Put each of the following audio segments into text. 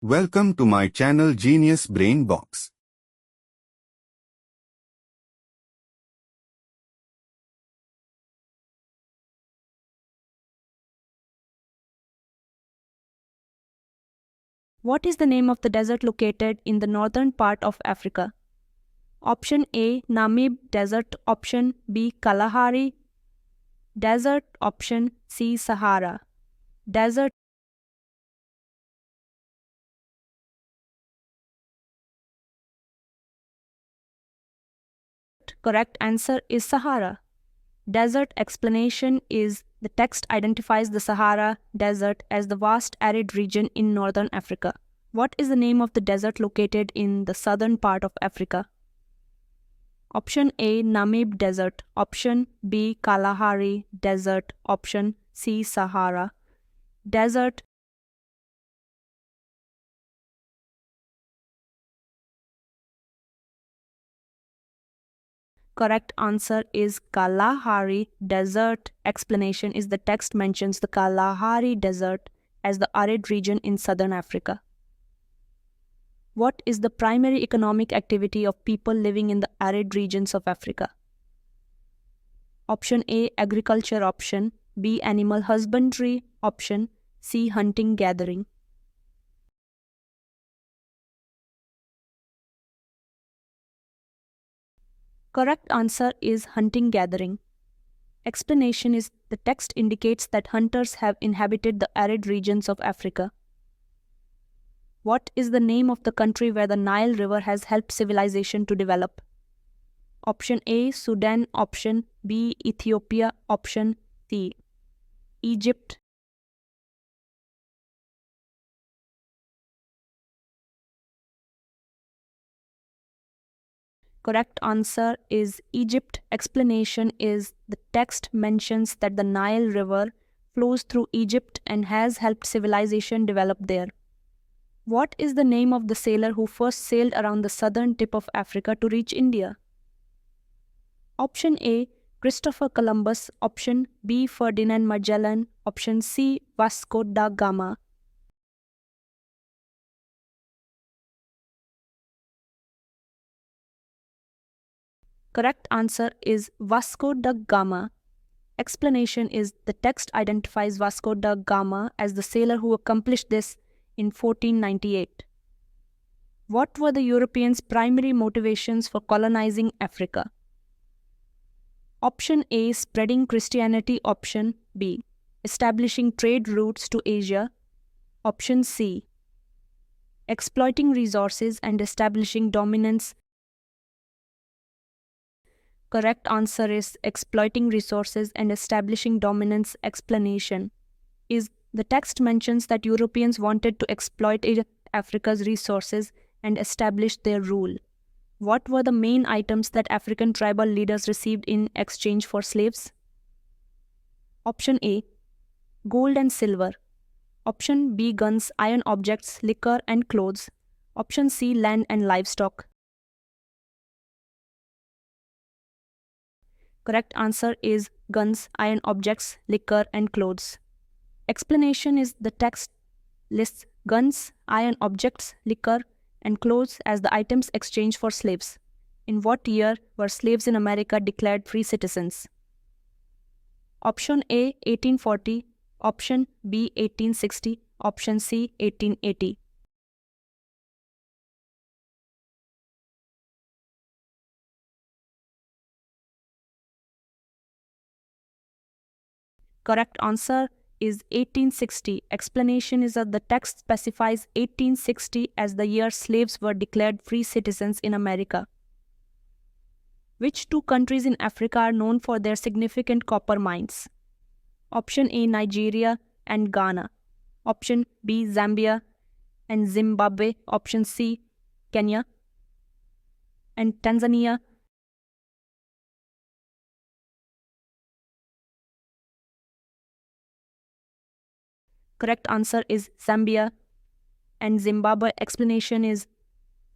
Welcome to my channel Genius Brain Box. What is the name of the desert located in the northern part of Africa? Option A, Namib Desert. Option B, Kalahari Desert. Option C, Sahara Desert. Correct answer is Sahara Desert. Explanation is the text identifies the Sahara Desert as the vast arid region in northern Africa. What is the name of the desert located in the southern part of Africa? Option A, Namib Desert. Option B, Kalahari Desert. Option C, Sahara Desert. Correct answer is Kalahari Desert. Explanation is the text mentions the Kalahari Desert as the arid region in southern Africa. What is the primary economic activity of people living in the arid regions of Africa? Option A, agriculture. Option B, animal husbandry. Option C, hunting gathering. Correct answer is hunting gathering. Explanation is the text indicates that hunters have inhabited the arid regions of Africa. What is the name of the country where the Nile River has helped civilization to develop? Option A, Sudan. Option B, Ethiopia. Option C, Egypt. Correct answer is Egypt. Explanation is the text mentions that the Nile River flows through Egypt and has helped civilization develop there. What is the name of the sailor who first sailed around the southern tip of Africa to reach India? Option A, Christopher Columbus. Option B, Ferdinand Magellan. Option C, Vasco da Gama. Correct answer is Vasco da Gama. Explanation is the text identifies Vasco da Gama as the sailor who accomplished this in 1498. What were the Europeans' primary motivations for colonizing Africa? Option A, spreading Christianity. Option B, establishing trade routes to Asia. Option C, exploiting resources and establishing dominance. Correct answer is exploiting resources and establishing dominance. Explanation is the text mentions that Europeans wanted to exploit Africa's resources and establish their rule. What were the main items that African tribal leaders received in exchange for slaves? Option A, gold and silver. Option B, guns, iron objects, liquor and clothes. Option C, land and livestock. Correct answer is guns, iron objects, liquor and clothes. Explanation is the text lists guns, iron objects, liquor and clothes as the items exchanged for slaves. In what year were slaves in America declared free citizens? Option A, 1840. Option B, 1860. Option C, 1880. Correct answer is 1860. Explanation is that the text specifies 1860 as the year slaves were declared free citizens in America. Which two countries in Africa are known for their significant copper mines? Option A, Nigeria and Ghana. Option B, Zambia and Zimbabwe. Option C, Kenya and Tanzania. Correct answer is Zambia and Zimbabwe. Explanation is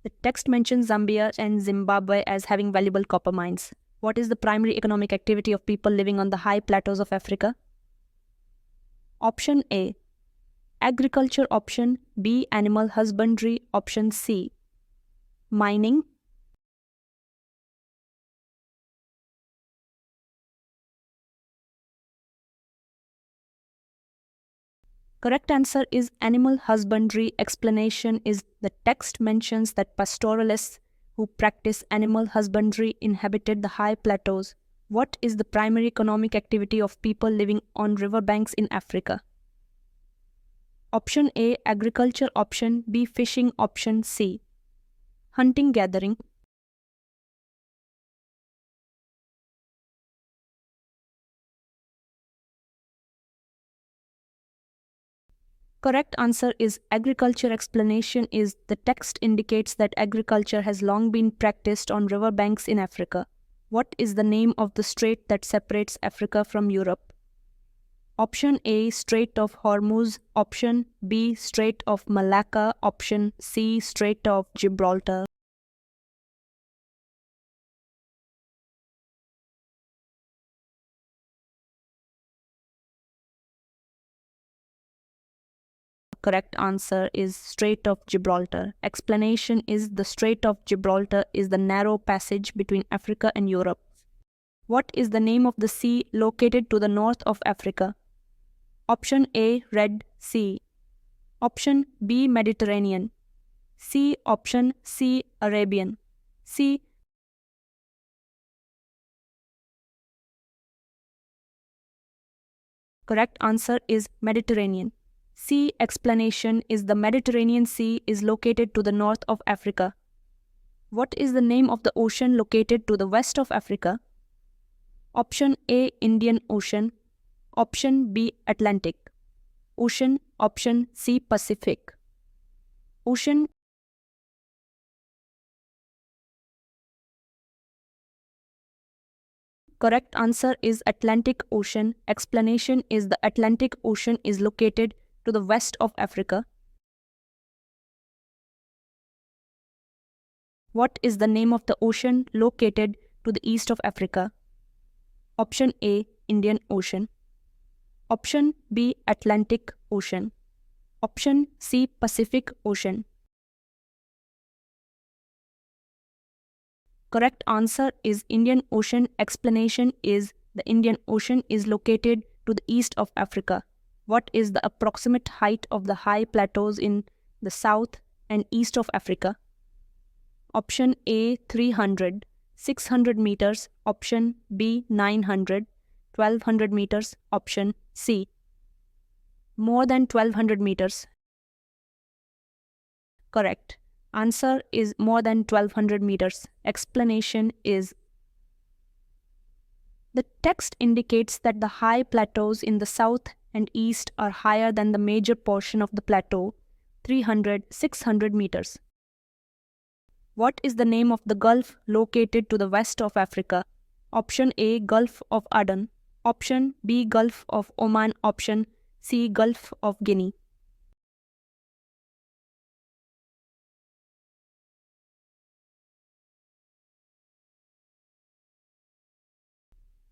the text mentions Zambia and Zimbabwe as having valuable copper mines. What is the primary economic activity of people living on the high plateaus of Africa? Option A, Agriculture option B. Animal husbandry option C. Mining. Correct answer is animal husbandry. Explanation is the text mentions that pastoralists who practice animal husbandry inhabited the high plateaus. What is the primary economic activity of people living on riverbanks in Africa? Option A. Agriculture. Option B. Fishing. Option C. Hunting gathering. Correct answer is agriculture. Explanation is the text indicates that agriculture has long been practiced on riverbanks in Africa. What is the name of the strait that separates Africa from Europe? Option A. Strait of Hormuz. Option B. Strait of Malacca. Option C. Strait of Gibraltar. Correct answer is Strait of Gibraltar. Explanation is the Strait of Gibraltar is the narrow passage between Africa and Europe. What is the name of the sea located to the north of Africa? Option A. Red Sea. Option B. Mediterranean. C. Option C. Arabian. C. Correct answer is Mediterranean. C. Explanation is the Mediterranean Sea is located to the north of Africa. What is the name of the ocean located to the west of Africa? Option A. Indian Ocean. Option B. Atlantic Ocean. Option C. Pacific Ocean. Correct answer is Atlantic Ocean. Explanation is the Atlantic Ocean is located to the west of Africa. What is the name of the ocean located to the east of Africa? Option A. Indian Ocean. Option B. Atlantic Ocean. Option C. Pacific Ocean. Correct answer is Indian Ocean. Explanation is the Indian Ocean is located to the east of Africa. What is the approximate height of the high plateaus in the south and east of Africa? Option A. 300, 600 meters. Option B. 900, 1200 meters. Option C. More than 1200 meters. Correct. Answer is more than 1200 meters. Explanation is the text indicates that the high plateaus in the south and east are higher than the major portion of the plateau, 300, 600 meters. What is the name of the gulf located to the west of Africa? Option A. Gulf of Aden. Option B. Gulf of Oman. Option C. Gulf of Guinea.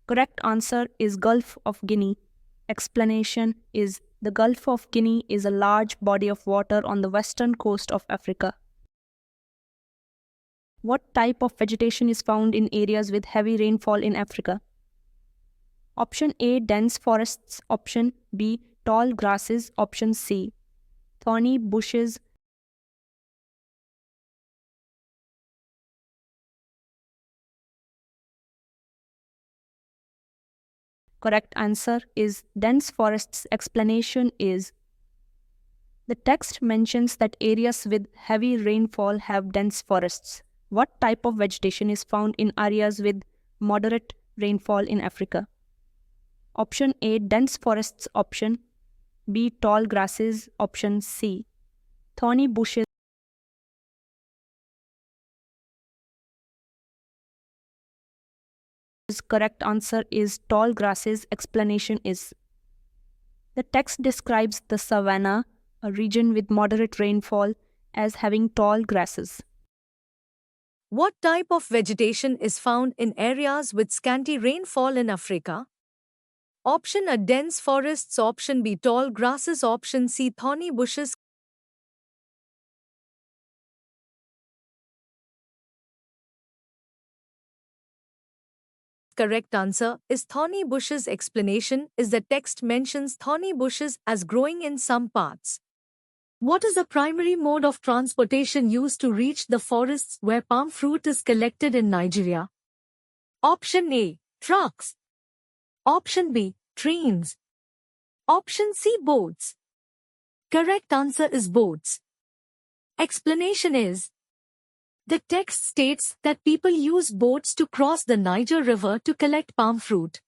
Correct answer is Gulf of Guinea. Explanation is the Gulf of Guinea is a large body of water on the western coast of Africa. What type of vegetation is found in areas with heavy rainfall in Africa? Option A. Dense forests. Option B. Tall grasses. Option C. Thorny bushes. Correct answer is dense forests. Explanation is the text mentions that areas with heavy rainfall have dense forests. What type of vegetation is found in areas with moderate rainfall in Africa? Option A. Dense forests. Option B. Tall grasses. Option C. Thorny bushes. Correct answer is tall grasses. Explanation is the text describes the savanna, a region with moderate rainfall, as having tall grasses. What type of vegetation is found in areas with scanty rainfall in Africa? Option A, dense forests. Option B, tall grasses. Option C, thorny bushes. Correct answer is thorny bushes. Explanation is the text mentions thorny bushes as growing in some parts. What is the primary mode of transportation used to reach the forests where palm fruit is collected in Nigeria? Option A, trucks. Option B, trains. Option C, boats. Correct answer is boats. Explanation is, the text states that people use boats to cross the Niger River to collect palm fruit.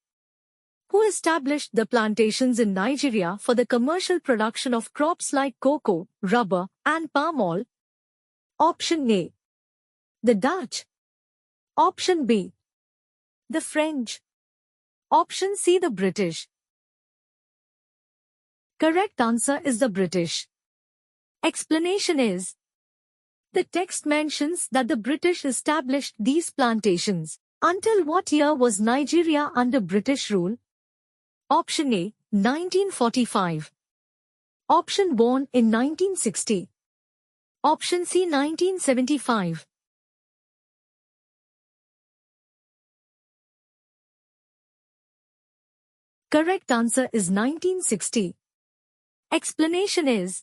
Who established the plantations in Nigeria for the commercial production of crops like cocoa, rubber, and palm oil? Option A, the Dutch. Option B, the French. Option C, the British. Correct answer is the British. Explanation is, the text mentions that the British established these plantations. Until what year was Nigeria under British rule? Option A, 1945. Option born in 1960. Option C, 1975. Correct answer is 1960. Explanation is,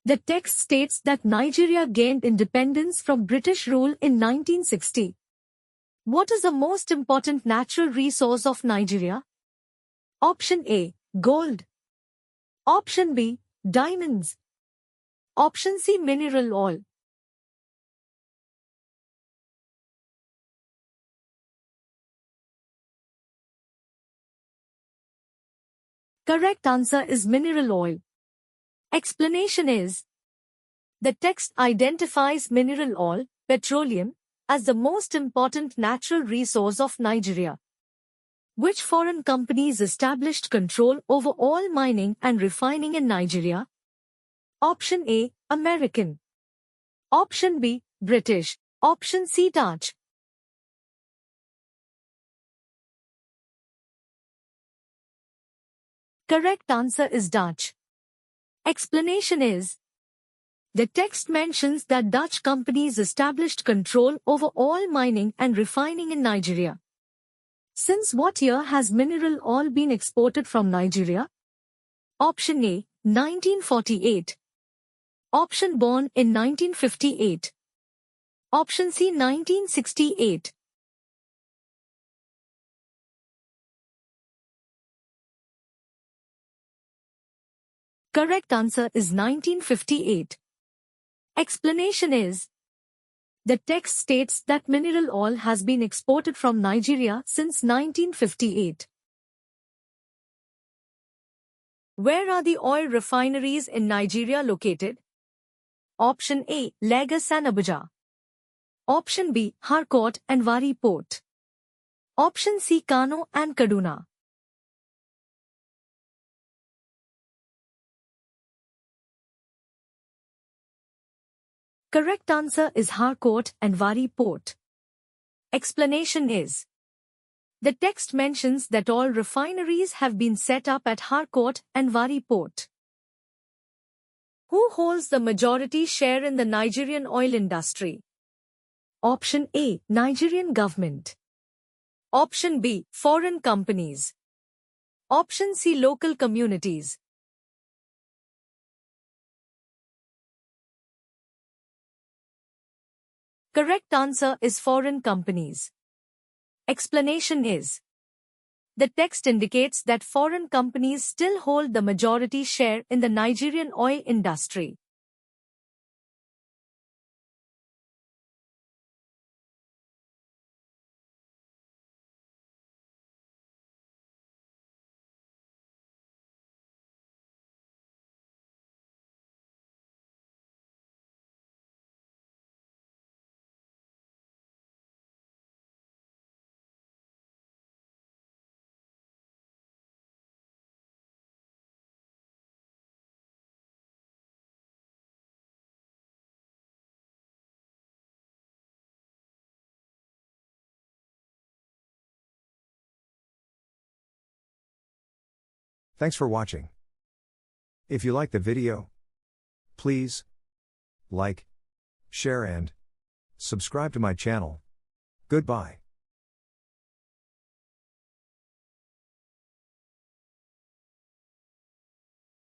the text states that Nigeria gained independence from British rule in 1960. What is the most important natural resource of Nigeria? Option A, gold. Option B, diamonds. Option C, mineral oil. Correct answer is mineral oil. Explanation is, the text identifies mineral oil, petroleum, as the most important natural resource of Nigeria. Which foreign companies established control over all mining and refining in Nigeria? Option A, American. Option B, British. Option C, Dutch. Correct answer is Dutch. Explanation is, the text mentions that Dutch companies established control over all mining and refining in Nigeria. Since what year has mineral oil been exported from Nigeria? Option A, 1948. Option born in 1958. Option C, 1968. Correct answer is 1958. Explanation is, the text states that mineral oil has been exported from Nigeria since 1958. Where are the oil refineries in Nigeria located? Option A, Lagos and Abuja. Option B, Harcourt and Wari Port. Option C, Kano and Kaduna. Correct answer is Harcourt and Wari Port. Explanation is, the text mentions that all refineries have been set up at Harcourt and Wari Port. Who holds the majority share in the Nigerian oil industry? Option A, Nigerian government. Option B, foreign companies. Option C, local communities. Correct answer is foreign companies. Explanation is, the text indicates that foreign companies still hold the majority share in the Nigerian oil industry. Thanks for watching. If you like the video, please like, share and subscribe to my channel. Goodbye.